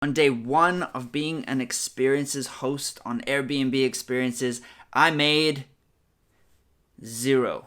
On day one of being an experiences host on Airbnb Experiences, I made $0.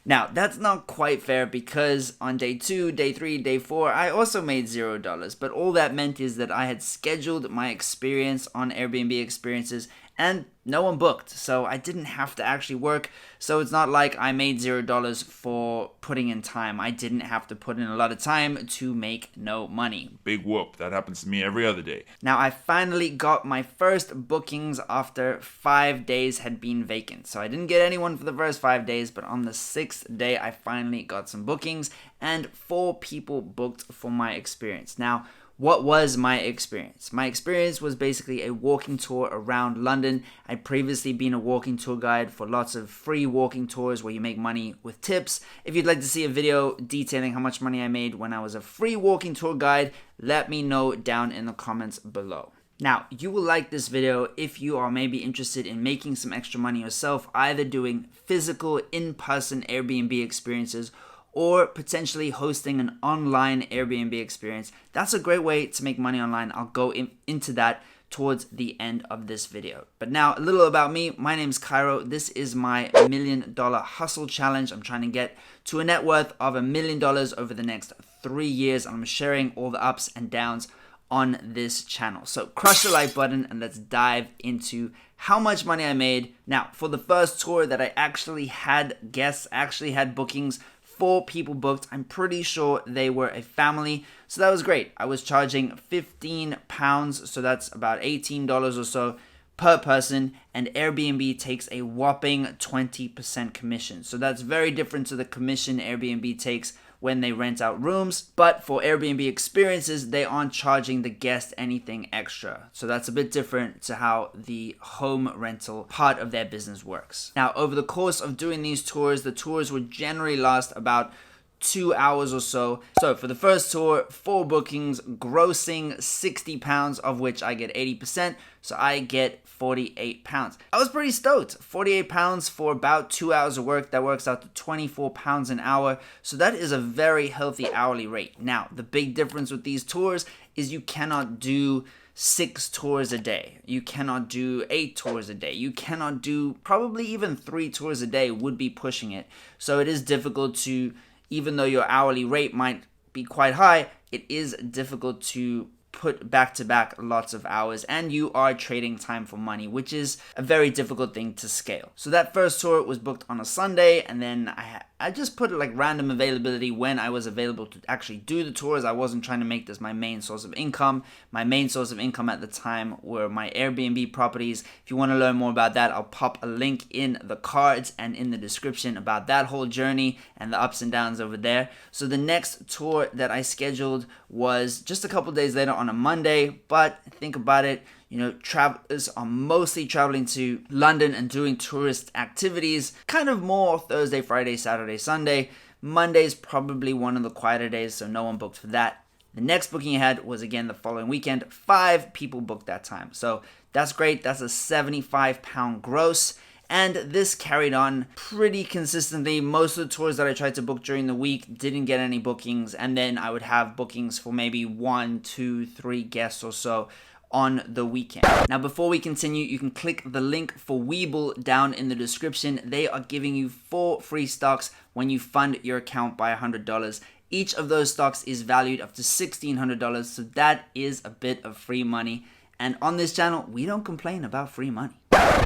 Now, that's not quite fair because on day 2, day 3, day 4, I also made $0. But all that meant is that I had scheduled my experience on Airbnb Experiences and no one booked. So I didn't have to actually work. So it's not like I made $0 for putting in time. I didn't have to put in a lot of time to make no money. Big whoop. That happens to me every other day. Now, I finally got my first bookings after 5 days had been vacant. So I didn't get anyone for the first 5 days, but on the 6th day, I finally got some bookings and 4 people booked for my experience. Now, what was my experience? My experience was basically a walking tour around London. I'd previously been a walking tour guide for lots of free walking tours where you make money with tips. If you'd like to see a video detailing how much money I made when I was a free walking tour guide, let me know down in the comments below. Now, you will like this video if you are maybe interested in making some extra money yourself, either doing physical in-person Airbnb experiences or potentially hosting an online Airbnb experience. That's a great way to make money online. I'll go into that towards the end of this video. But now, a little about me. My name's Cairo. This is my $1 Million Hustle Challenge. I'm trying to get to a net worth of $1 million over the next 3 years. I'm sharing all the ups and downs on this channel. So crush the like button and let's dive into how much money I made. Now, for the first tour that I actually had guests, actually had bookings, 4 people booked. I'm pretty sure they were a family, so that was great. I was charging £15, so that's about $18 or so per person, and Airbnb takes a whopping 20% commission. So that's very different to the commission Airbnb takes when they rent out rooms, but for Airbnb Experiences, they aren't charging the guest anything extra. So that's a bit different to how the home rental part of their business works. Now, over the course of doing these tours, the tours would generally last about 2 hours or so. So for the first tour, 4 bookings, grossing £60, of which I get 80%. So I get £48. I was pretty stoked. £48 for about 2 hours of work. That works out to £24 an hour. So that is a very healthy hourly rate. Now, the big difference with these tours is you cannot do 6 tours a day. You cannot do 8 tours a day. You cannot do probably even 3 tours a day would be pushing it. So it is difficult to, even though your hourly rate might be quite high, it is difficult to put back-to-back lots of hours, and you are trading time for money, which is a very difficult thing to scale. So that first tour was booked on a Sunday, and then I just put like random availability when I was available to actually do the tours. I wasn't trying to make this my main source of income. My main source of income at the time were my Airbnb properties. If you want to learn more about that, I'll pop a link in the cards and in the description about that whole journey and the ups and downs over there. So the next tour that I scheduled was just a couple days later on a Monday, but think about it, you know, travelers are mostly traveling to London and doing tourist activities, kind of more Thursday, Friday, Saturday, Sunday. Monday's probably one of the quieter days, so no one booked for that. The next booking I had was again the following weekend. 5 people booked that time. So that's great. That's a £75 gross. And this carried on pretty consistently. Most of the tours that I tried to book during the week didn't get any bookings. And then I would have bookings for maybe 1, 2, 3 guests or so on the weekend. Now, before we continue, you can click the link for Webull down in the description. They are giving you 4 free stocks when you fund your account by $100. Each of those stocks is valued up to $1,600, so that is a bit of free money. And on this channel, we don't complain about free money.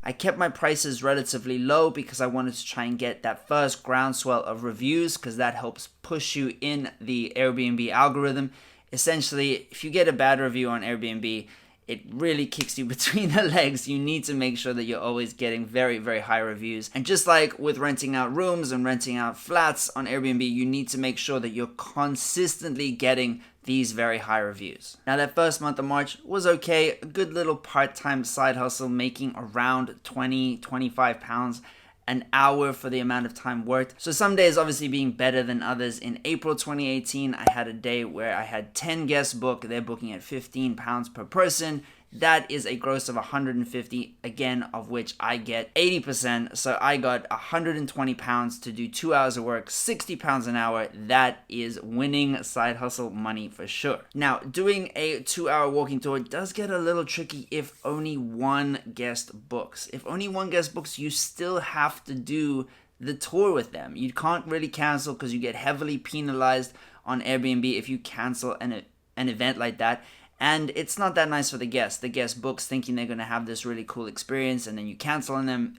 I kept my prices relatively low because I wanted to try and get that first groundswell of reviews, because that helps push you in the Airbnb algorithm. Essentially, if you get a bad review on Airbnb, it really kicks you between the legs. You need to make sure that you're always getting very, very high reviews. And just like with renting out rooms and renting out flats on Airbnb, you need to make sure that you're consistently getting these very high reviews. Now, that first month of March was okay. A good little part-time side hustle, making around 20, 25 pounds an hour for the amount of time worked. So some days obviously being better than others. In April 2018, I had a day where I had 10 guests book. They're booking at £15 per person. that is a gross of 150, again, of which I get 80%. So I got 120 pounds to do 2 hours of work, 60 pounds an hour. That is winning side hustle money for sure. Now, doing a 2-hour walking tour does get a little tricky if only one guest books. If only one guest books, you still have to do the tour with them. You can't really cancel because you get heavily penalized on Airbnb if you cancel an event like that. And it's not that nice for the guest. The guest books thinking they're going to have this really cool experience, and then you cancel on them.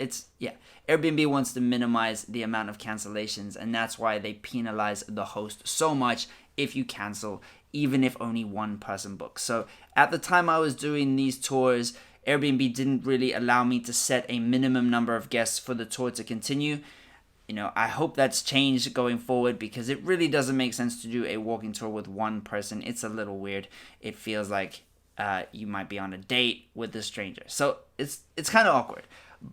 Airbnb wants to minimize the amount of cancellations, and that's why they penalize the host so much if you cancel, even if only one person books. So at the time I was doing these tours, Airbnb didn't really allow me to set a minimum number of guests for the tour to continue. I hope that's changed going forward, because it really doesn't make sense to do a walking tour with one person. It's a little weird. It feels like you might be on a date with a stranger. So it's kind of awkward.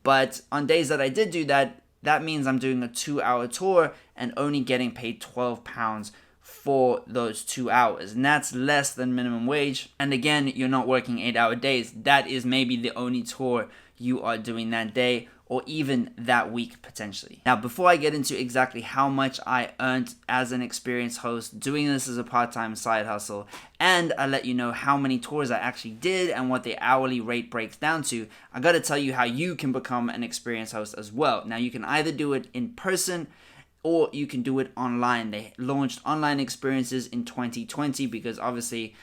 But on days that I did do that, that means I'm doing a 2-hour tour and only getting paid £12 for those 2 hours. And that's less than minimum wage. And again, you're not working 8-hour days. That is maybe the only tour you are doing that day, or even that week potentially. Now, before I get into exactly how much I earned as an experienced host doing this as a part-time side hustle, and I let you know how many tours I actually did and what the hourly rate breaks down to, I gotta tell you how you can become an experienced host as well. Now, you can either do it in person or you can do it online. They launched online experiences in 2020 because obviously,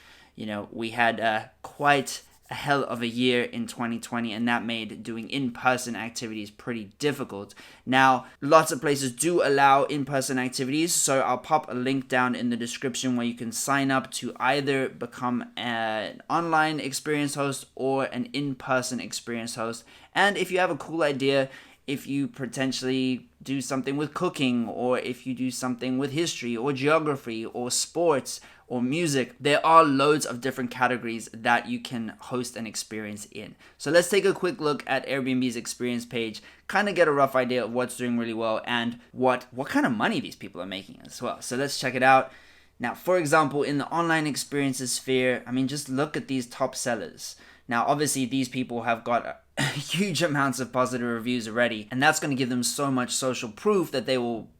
we had quite a hell of a year in 2020, and that made doing in-person activities pretty difficult. Now, lots of places do allow in-person activities, so I'll pop a link down in the description where you can sign up to either become an online experience host or an in-person experience host. And if you have a cool idea, if you potentially do something with cooking, or if you do something with history or geography or sports or music, there are loads of different categories that you can host an experience in. So let's take a quick look at Airbnb's experience page, kind of get a rough idea of what's doing really well and what kind of money these people are making as well. So let's check it out. Now, for example, in the online experiences sphere, just look at these top sellers. Now, obviously, these people have got huge amounts of positive reviews already, and that's going to give them so much social proof that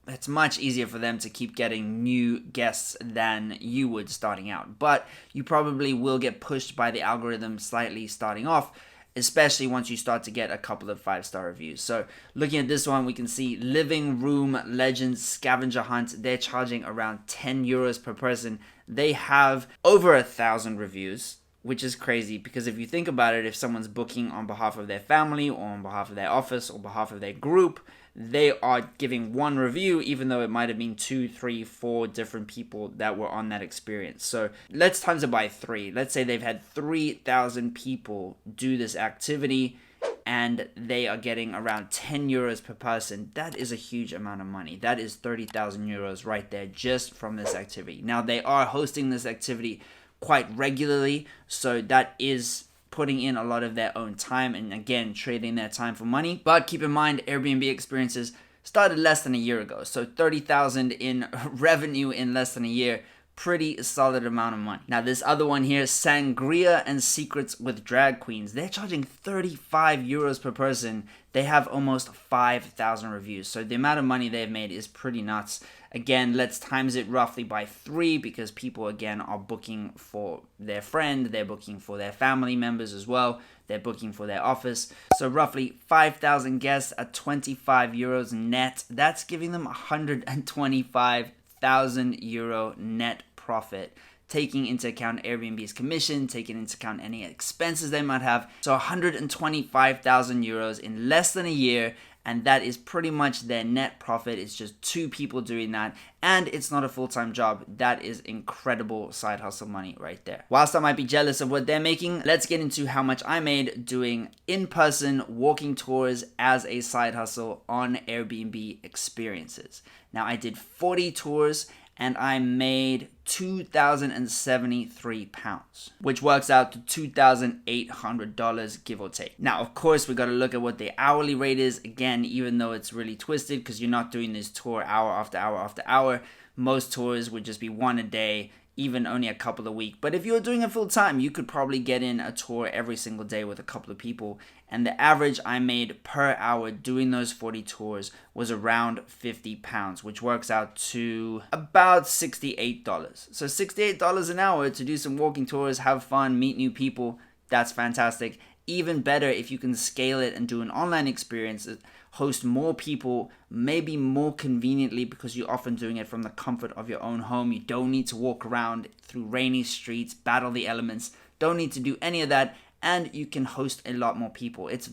it's much easier for them to keep getting new guests than you would starting out. But you probably will get pushed by the algorithm slightly starting off, especially once you start to get a couple of 5-star reviews. So looking at this one, we can see Living Room Legends Scavenger Hunt. They're charging around €10 per person. They have over 1,000 reviews, which is crazy, because if you think about it, if someone's booking on behalf of their family or on behalf of their office or behalf of their group, they are giving one review, even though it might have been 2, 3, 4 different people that were on that experience. So let's times it by 3. Let's say they've had 3,000 people do this activity, and they are getting around €10 per person. That is a huge amount of money. That is €30,000 right there just from this activity. Now, they are hosting this activity quite regularly, so that is putting in a lot of their own time and, again, trading their time for money. But keep in mind, Airbnb Experiences started less than a year ago, so 30,000 in revenue in less than a year, pretty solid amount of money. Now, this other one here, Sangria and Secrets with Drag Queens, they're charging €35 per person. They have almost 5,000 reviews, so the amount of money they've made is pretty nuts. Again, let's times it roughly by 3, because people, again, are booking for their friend, they're booking for their family members as well, they're booking for their office. So roughly 5,000 guests at €25 net. That's giving them €125,000 net profit, taking into account Airbnb's commission, taking into account any expenses they might have. So €125,000 in less than a year, and that is pretty much their net profit. It's just 2 people doing that, and it's not a full-time job. That is incredible side hustle money right there. Whilst I might be jealous of what they're making, let's get into how much I made doing in-person walking tours as a side hustle on Airbnb Experiences. Now, I did 40 tours, and I made £2,073, which works out to $2,800, give or take. Now, of course, we got to look at what the hourly rate is. Again, even though it's really twisted, because you're not doing this tour hour after hour after hour, most tours would just be one a day. even only a couple a week. But if you're doing it full time, you could probably get in a tour every single day with a couple of people. And the average I made per hour doing those 40 tours was around £50, which works out to about $68. So $68 an hour to do some walking tours, have fun, meet new people. That's fantastic. Even better if you can scale it and do an online experience, host more people, maybe more conveniently because you're often doing it from the comfort of your own home. You don't need to walk around through rainy streets, battle the elements, don't need to do any of that, and you can host a lot more people. It's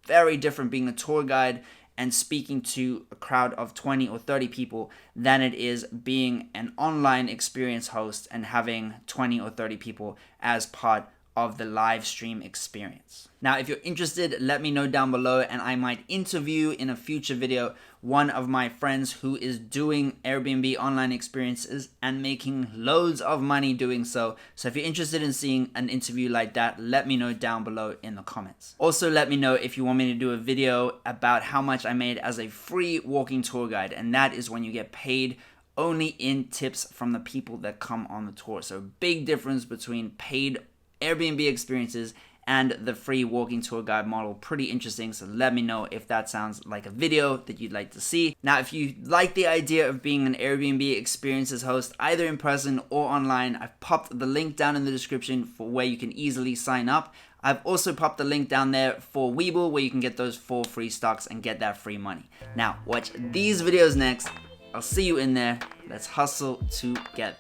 very different being a tour guide and speaking to a crowd of 20 or 30 people than it is being an online experience host and having 20 or 30 people as part of the live stream experience. Now, if you're interested, let me know down below and I might interview in a future video one of my friends who is doing Airbnb online experiences and making loads of money doing so. So if you're interested in seeing an interview like that, let me know down below in the comments. Also, let me know if you want me to do a video about how much I made as a free walking tour guide, and that is when you get paid only in tips from the people that come on the tour. So big difference between paid Airbnb experiences and the free walking tour guide model. Pretty interesting, so let me know if that sounds like a video that you'd like to see. Now, if you like the idea of being an Airbnb Experiences host, either in person or online, I've popped the link down in the description for where you can easily sign up. I've also popped the link down there for Webull where you can get those 4 free stocks and get that free money. Now, watch these videos next. I'll see you in there. Let's hustle together.